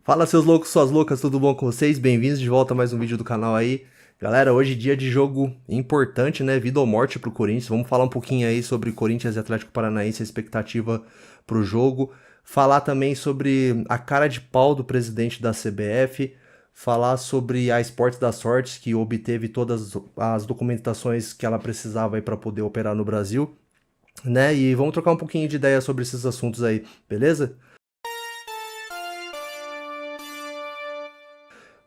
Fala seus loucos, suas loucas, tudo bom com vocês? Bem-vindos de volta a mais um vídeo do canal aí. Galera, hoje é dia de jogo importante, né? Vida ou morte pro Corinthians. Vamos falar um pouquinho aí sobre Corinthians e Atlético Paranaense, a expectativa pro jogo. Falar também sobre a cara de pau do presidente da CBF. Falar sobre a Esportes da Sorte, que obteve todas as documentações que ela precisava aí para poder operar no Brasil, né? E vamos trocar um pouquinho de ideia sobre esses assuntos aí, beleza?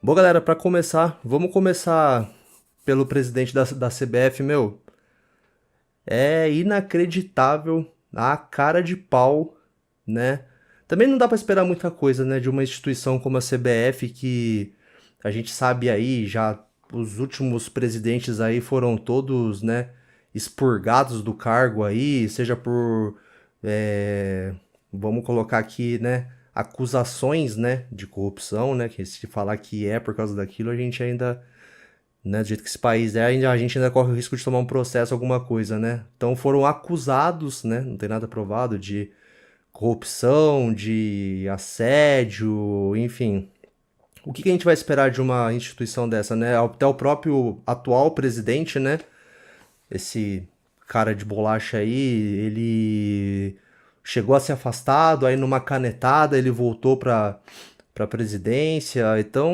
Bom, galera, para começar, vamos começar pelo presidente da CBF, meu. É inacreditável a cara de pau, né? Também não dá para esperar muita coisa, né, de uma instituição como a CBF que a gente sabe aí, já os últimos presidentes aí foram todos, né, expurgados do cargo aí, seja por, vamos colocar aqui, né, acusações, né, de corrupção, né, que se falar que é por causa daquilo, a gente ainda, né, do jeito que esse país é, a gente ainda corre o risco de tomar um processo, alguma coisa, né. Então foram acusados, né, não tem nada provado, de corrupção, de assédio, enfim. O que a gente vai esperar de uma instituição dessa, né? Até o próprio atual presidente, né? Esse cara de bolacha aí, ele chegou a ser afastado, aí numa canetada ele voltou para presidência. Então,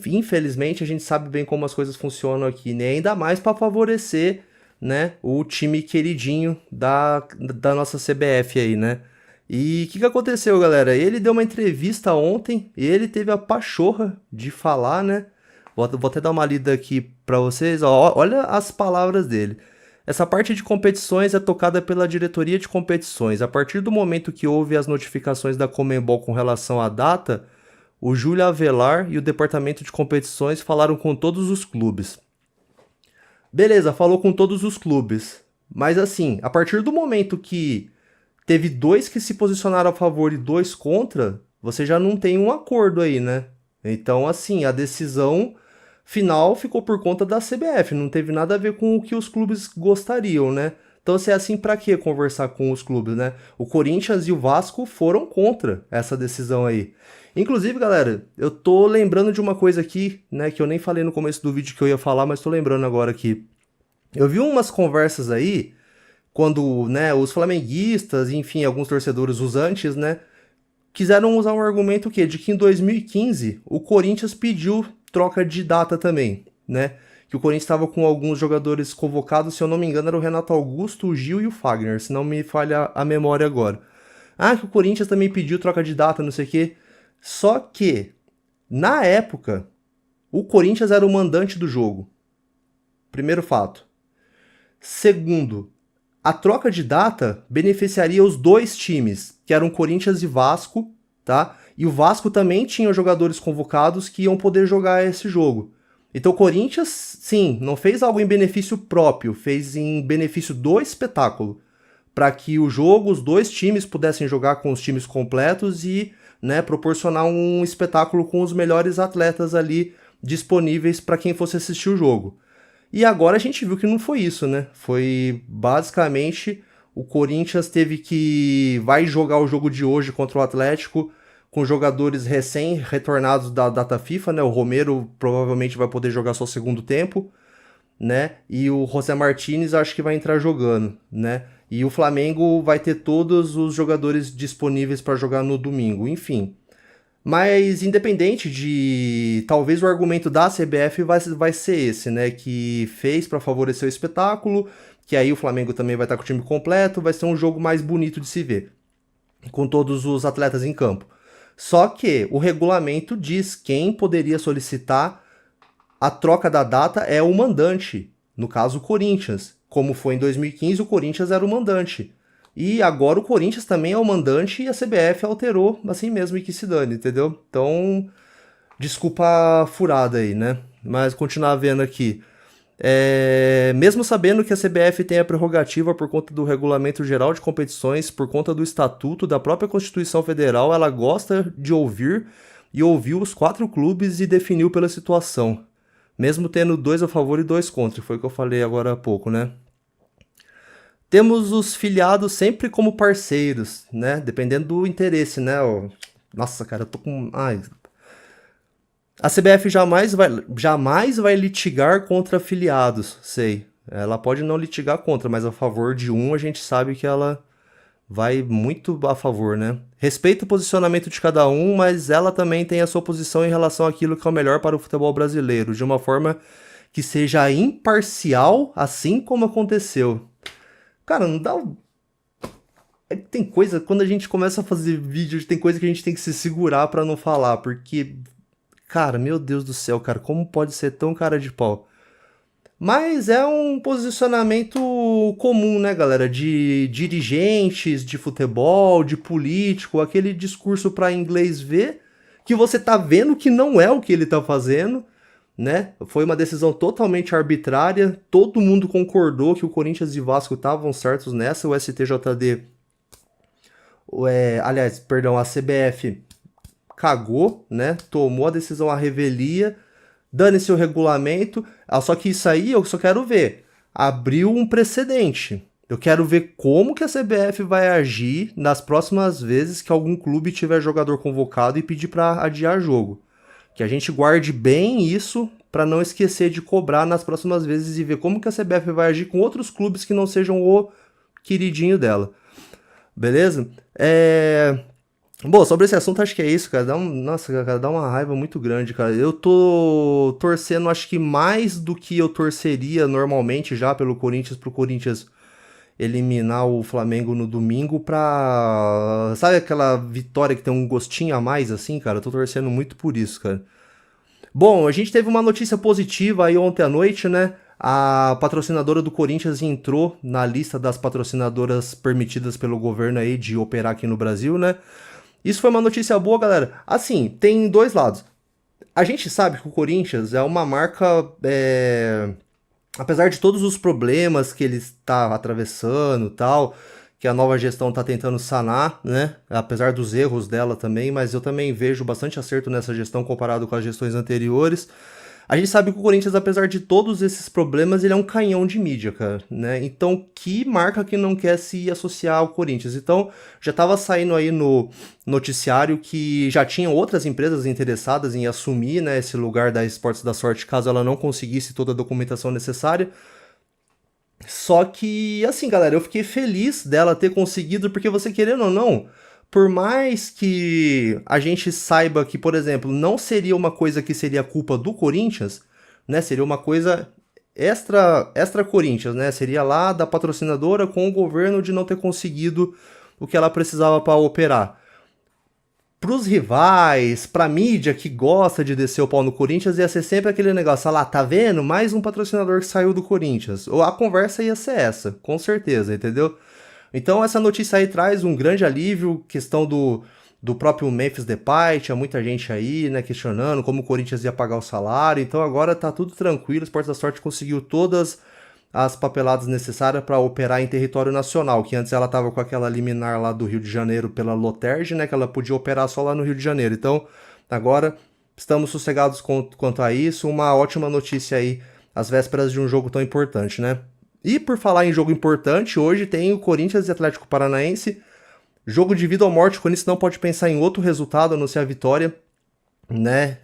infelizmente, a gente sabe bem como as coisas funcionam aqui, né? Ainda mais para favorecer, né, o time queridinho da nossa CBF aí, né? E o que aconteceu, galera? Ele deu uma entrevista ontem e ele teve a pachorra de falar, né? Vou até dar uma lida aqui para vocês. Ó, olha as palavras dele. Essa parte de competições é tocada pela diretoria de competições. A partir do momento que houve as notificações da Conmebol com relação à data, o Júlio Avelar e o departamento de competições falaram com todos os clubes. Beleza, falou com todos os clubes. Mas assim, a partir do momento que teve dois que se posicionaram a favor e dois contra, você já não tem um acordo aí, né? Então, assim, a decisão final ficou por conta da CBF, não teve nada a ver com o que os clubes gostariam, né? Então, se é assim, pra que conversar com os clubes, né? O Corinthians e o Vasco foram contra essa decisão aí. Inclusive, galera, eu tô lembrando de uma coisa aqui, né, que eu nem falei no começo do vídeo que eu ia falar, mas tô lembrando agora aqui. Eu vi umas conversas aí quando, né, os flamenguistas, enfim, alguns torcedores usantes, né, quiseram usar um argumento que de que em 2015 o Corinthians pediu troca de data também, né? Que o Corinthians estava com alguns jogadores convocados, se eu não me engano, era o Renato Augusto, o Gil e o Fagner, se não me falha a memória agora. Ah, que o Corinthians também pediu troca de data, não sei o quê. Só que, na época, o Corinthians era o mandante do jogo. Primeiro fato. Segundo, a troca de data beneficiaria os dois times, que eram Corinthians e Vasco, tá? E o Vasco também tinha jogadores convocados que iam poder jogar esse jogo. Então o Corinthians, sim, não fez algo em benefício próprio, fez em benefício do espetáculo, para que o jogo, os dois times pudessem jogar com os times completos e, né, proporcionar um espetáculo com os melhores atletas ali disponíveis para quem fosse assistir o jogo. E agora a gente viu que não foi isso, né? Foi basicamente o Corinthians teve que vai jogar o jogo de hoje contra o Atlético com jogadores recém-retornados da data FIFA, né? O Romero provavelmente vai poder jogar só o segundo tempo, né? E o José Martínez acho que vai entrar jogando, né? E o Flamengo vai ter todos os jogadores disponíveis para jogar no domingo, enfim. Mas independente de. Talvez o argumento da CBF vai ser esse, né? Que fez para favorecer o espetáculo, que aí o Flamengo também vai estar com o time completo, vai ser um jogo mais bonito de se ver, com todos os atletas em campo. Só que o regulamento diz quem poderia solicitar a troca da data é o mandante, no caso o Corinthians. Como foi em 2015, o Corinthians era o mandante. E agora o Corinthians também é o mandante e a CBF alterou assim mesmo e que se dane, entendeu? Então, desculpa a furada aí, né? Mas continuar vendo aqui. Mesmo sabendo que a CBF tem a prerrogativa por conta do Regulamento Geral de Competições, por conta do Estatuto, da própria Constituição Federal, ela gosta de ouvir e ouviu os quatro clubes e definiu pela situação. Mesmo tendo dois a favor e dois contra, foi o que eu falei agora há pouco, né? Temos os filiados sempre como parceiros, né? Dependendo do interesse, né? Nossa, cara, eu tô com. Ai. A CBF jamais vai litigar contra afiliados, sei. Ela pode não litigar contra, mas a favor de um a gente sabe que ela vai muito a favor, né? Respeita o posicionamento de cada um, mas ela também tem a sua posição em relação àquilo que é o melhor para o futebol brasileiro, de uma forma que seja imparcial, assim como aconteceu. Cara, não dá. Tem coisa, quando a gente começa a fazer vídeo, tem coisa que a gente tem que se segurar pra não falar, porque, cara, meu Deus do céu, cara, como pode ser tão cara de pau? Mas é um posicionamento comum, né, galera? De dirigentes de futebol, de político, aquele discurso para inglês ver, que você tá vendo que não é o que ele tá fazendo, né? Foi uma decisão totalmente arbitrária, todo mundo concordou que o Corinthians e Vasco estavam certos nessa, o STJD, aliás, perdão, a CBF cagou, né? Tomou a decisão à revelia, dane-se o regulamento. Só que isso aí eu só quero ver. Abriu um precedente. Eu quero ver como que a CBF vai agir nas próximas vezes que algum clube tiver jogador convocado e pedir para adiar jogo. Que a gente guarde bem isso para não esquecer de cobrar nas próximas vezes e ver como que a CBF vai agir com outros clubes que não sejam o queridinho dela. Beleza? Bom, sobre esse assunto, acho que é isso, cara. Nossa, cara, dá uma raiva muito grande, cara. Eu tô torcendo, acho que mais do que eu torceria normalmente já pelo Corinthians, pro Corinthians eliminar o Flamengo no domingo pra... Sabe aquela vitória que tem um gostinho a mais, assim, cara? Eu tô torcendo muito por isso, cara. Bom, a gente teve uma notícia positiva aí ontem à noite, né? A patrocinadora do Corinthians entrou na lista das patrocinadoras permitidas pelo governo aí de operar aqui no Brasil, né? Isso foi uma notícia boa, galera. Assim, tem dois lados. A gente sabe que o Corinthians é uma marca, apesar de todos os problemas que ele está atravessando e tal, que a nova gestão está tentando sanar, né? Apesar dos erros dela também, mas eu também vejo bastante acerto nessa gestão comparado com as gestões anteriores. A gente sabe que o Corinthians, apesar de todos esses problemas, ele é um canhão de mídia, cara, né? Então, que marca que não quer se associar ao Corinthians? Então, já tava saindo aí no noticiário que já tinham outras empresas interessadas em assumir, né, esse lugar da Esportes da Sorte, caso ela não conseguisse toda a documentação necessária. Só que, assim, galera, eu fiquei feliz dela ter conseguido, porque você querendo ou não, por mais que a gente saiba que, por exemplo, não seria uma coisa que seria culpa do Corinthians, né? Seria uma coisa extra Corinthians, né? Seria lá da patrocinadora com o governo de não ter conseguido o que ela precisava para operar. Pros rivais, pra mídia que gosta de descer o pau no Corinthians, ia ser sempre aquele negócio, ah lá, tá vendo? Mais um patrocinador que saiu do Corinthians. Ou a conversa ia ser essa, com certeza, entendeu? Então essa notícia aí traz um grande alívio, questão do próprio Memphis Depay, tinha muita gente aí, né, questionando como o Corinthians ia pagar o salário, então agora tá tudo tranquilo, o Esporte da Sorte conseguiu todas as papeladas necessárias para operar em território nacional, que antes ela tava com aquela liminar lá do Rio de Janeiro pela Loterge, né, que ela podia operar só lá no Rio de Janeiro, então agora estamos sossegados quanto a isso, uma ótima notícia aí, às vésperas de um jogo tão importante, né. E por falar em jogo importante, hoje tem o Corinthians e Atlético Paranaense. Jogo de vida ou morte, o Corinthians não pode pensar em outro resultado a não ser a vitória, né?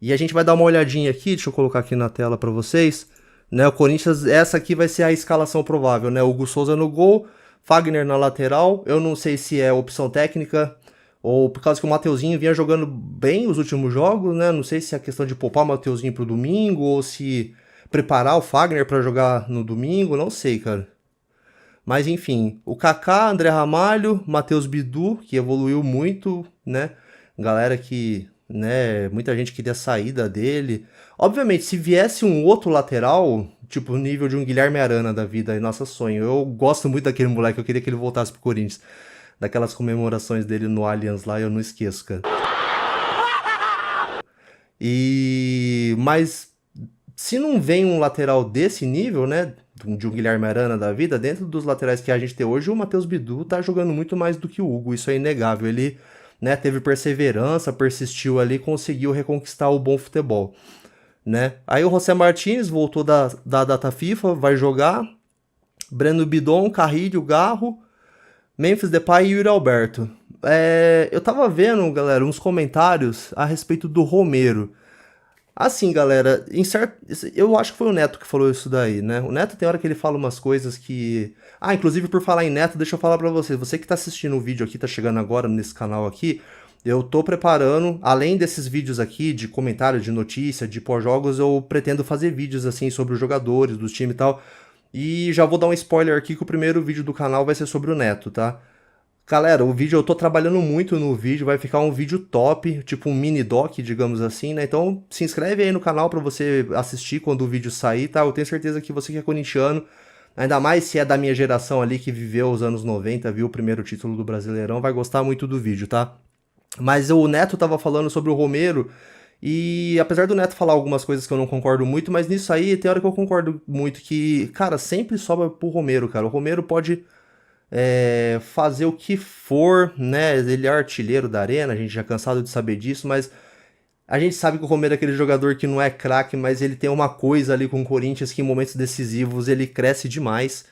E a gente vai dar uma olhadinha aqui, deixa eu colocar aqui na tela para vocês. Né? O Corinthians, essa aqui vai ser a escalação provável, né? Hugo Souza no gol, Fagner na lateral. Eu não sei se é opção técnica ou por causa que o Mateuzinho vinha jogando bem os últimos jogos, né? Não sei se é questão de poupar o Mateuzinho pro domingo ou se preparar o Fagner para jogar no domingo, não sei, cara. Mas enfim, o Kaká, André Ramalho, Matheus Bidu, que evoluiu muito, né? Galera que, né, muita gente queria a saída dele. Obviamente, se viesse um outro lateral, tipo o nível de um Guilherme Arana da vida, aí, nossa, sonho. Eu gosto muito daquele moleque, eu queria que ele voltasse pro Corinthians. Daquelas comemorações dele no Allianz lá, eu não esqueço, cara. Mas se não vem um lateral desse nível, né, de um Guilherme Arana da vida, dentro dos laterais que a gente tem hoje, o Matheus Bidu tá jogando muito mais do que o Hugo, isso é inegável. Ele, né, teve perseverança, persistiu ali, conseguiu reconquistar o bom futebol, né. Aí o José Martins voltou da data FIFA, vai jogar. Breno Bidon, Carrilho, Garro, Memphis Depay e Yuri Alberto. Eu tava vendo, galera, uns comentários a respeito do Romero. Assim, galera, eu acho que foi o Neto que falou isso daí, né? O Neto tem hora que ele fala umas coisas que. Ah, inclusive por falar em Neto, deixa eu falar pra você. Você que tá assistindo o vídeo aqui, tá chegando agora nesse canal aqui, eu tô preparando, além desses vídeos aqui de comentário, de notícia, de pós-jogos, eu pretendo fazer vídeos assim sobre os jogadores, dos times e tal. E já vou dar um spoiler aqui que o primeiro vídeo do canal vai ser sobre o Neto, tá? Galera, o vídeo eu tô trabalhando muito no vídeo, vai ficar um vídeo top, tipo um mini doc, digamos assim, né? Então se inscreve aí no canal pra você assistir quando o vídeo sair, tá? Eu tenho certeza que você que é corintiano, ainda mais se é da minha geração ali que viveu os anos 90, viu o primeiro título do Brasileirão, vai gostar muito do vídeo, tá? Mas o Neto tava falando sobre o Romero, e apesar do Neto falar algumas coisas que eu não concordo muito, mas nisso aí tem hora que eu concordo muito que, cara, sempre sobra pro Romero, cara. O Romero pode fazer o que for, né? Ele é artilheiro da arena, a gente já é cansado de saber disso, mas a gente sabe que o Romero é aquele jogador que não é craque, mas ele tem uma coisa ali com o Corinthians que em momentos decisivos ele cresce demais.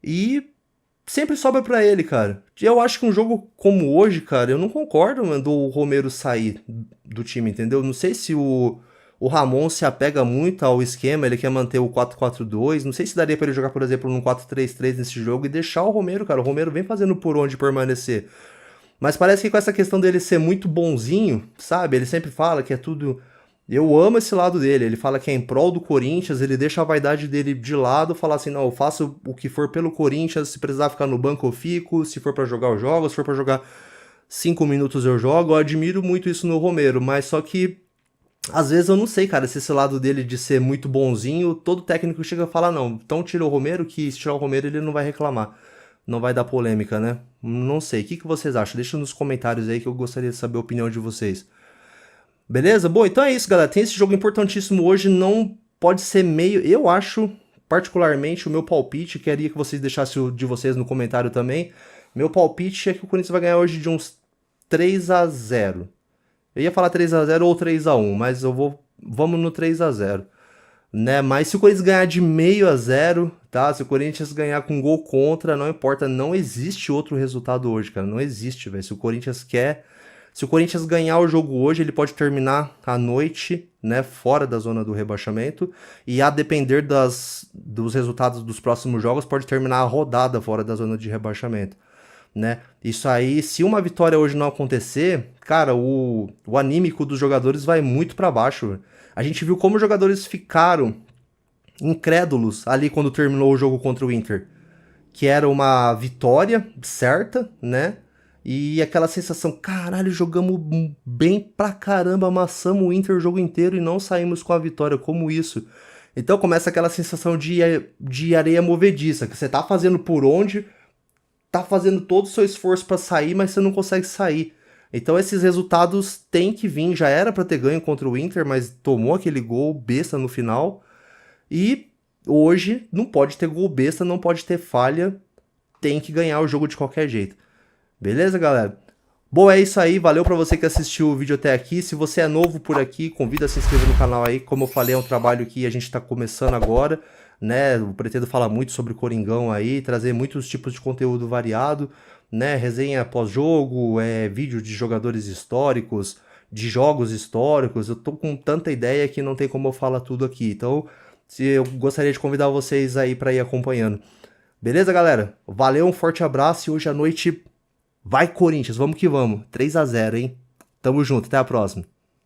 E sempre sobra pra ele, cara. Eu acho que um jogo como hoje, cara, eu não concordo, mano, do Romero sair do time, entendeu? Não sei se o Ramon se apega muito ao esquema, ele quer manter o 4-4-2. Não sei se daria pra ele jogar, por exemplo, num 4-3-3 nesse jogo e deixar o Romero, cara. O Romero vem fazendo por onde permanecer. Mas parece que com essa questão dele ser muito bonzinho, sabe? Ele sempre fala que é tudo. Eu amo esse lado dele. Ele fala que é em prol do Corinthians, ele deixa a vaidade dele de lado, falar assim: não, eu faço o que for pelo Corinthians, se precisar ficar no banco eu fico, se for pra jogar eu jogo, se for pra jogar 5 minutos eu jogo. Eu admiro muito isso no Romero, mas só que às vezes eu não sei, cara, se esse lado dele de ser muito bonzinho, todo técnico chega a falar: não, então tira o Romero, que se tirar o Romero ele não vai reclamar. Não vai dar polêmica, né? Não sei. O que vocês acham? Deixa nos comentários aí que eu gostaria de saber a opinião de vocês. Beleza? Bom, então é isso, galera. Tem esse jogo importantíssimo hoje. Não pode ser meio. Eu acho, particularmente, o meu palpite. Queria que vocês deixassem o de vocês no comentário também. Meu palpite é que o Corinthians vai ganhar hoje de uns 3-0. Eu ia falar 3-0 ou 3-1, mas eu vou. Vamos no 3-0, né? Mas se o Corinthians ganhar de meio a zero, tá? Se o Corinthians ganhar com gol contra, não importa, não existe outro resultado hoje, cara. Não existe, velho. Se o Corinthians quer. Se o Corinthians ganhar o jogo hoje, ele pode terminar a noite, né, fora da zona do rebaixamento. E a depender dos resultados dos próximos jogos, pode terminar a rodada fora da zona de rebaixamento, né? Isso aí, se uma vitória hoje não acontecer, cara, o anímico dos jogadores vai muito pra baixo. A gente viu como os jogadores ficaram incrédulos ali quando terminou o jogo contra o Inter, que era uma vitória certa, né? E aquela sensação, caralho, jogamos bem pra caramba, amassamos o Inter o jogo inteiro e não saímos com a vitória, como isso? Então começa aquela sensação de areia movediça, que você tá fazendo por onde, tá fazendo todo o seu esforço pra sair, mas você não consegue sair. Então esses resultados têm que vir, já era pra ter ganho contra o Inter, mas tomou aquele gol besta no final. E hoje não pode ter gol besta, não pode ter falha, tem que ganhar o jogo de qualquer jeito. Beleza, galera? Bom, é isso aí. Valeu pra você que assistiu o vídeo até aqui. Se você é novo por aqui, convida a se inscrever no canal aí. Como eu falei, é um trabalho que a gente tá começando agora, né? Eu pretendo falar muito sobre o Coringão aí, trazer muitos tipos de conteúdo variado, né? Resenha pós-jogo, vídeo de jogadores históricos, de jogos históricos. Eu tô com tanta ideia que não tem como eu falar tudo aqui. Então, eu gostaria de convidar vocês aí pra ir acompanhando. Beleza, galera? Valeu, um forte abraço e hoje à noite vai Corinthians, vamos que vamos. 3-0, hein? Tamo junto, até a próxima.